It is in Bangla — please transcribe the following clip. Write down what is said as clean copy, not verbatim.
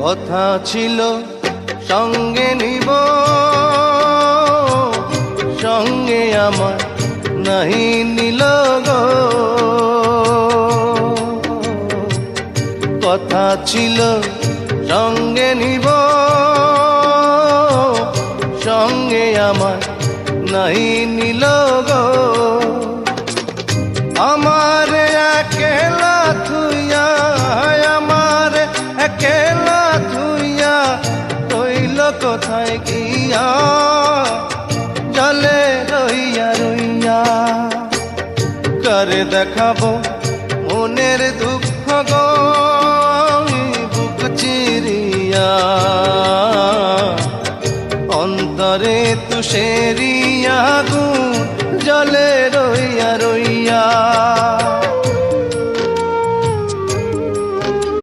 কথা ছিল সঙ্গে নিব, সঙ্গে আমার নাহি নিল গো। কথা ছিল সঙ্গে নিব, সঙ্গে আমার নাহি নিল গো। আমার একেলা থুইয়া, আমার একেলা থুইয়া রইল কোথায় গিয়া, জলে রইয়া রইয়া। কারে দেখাবো মনের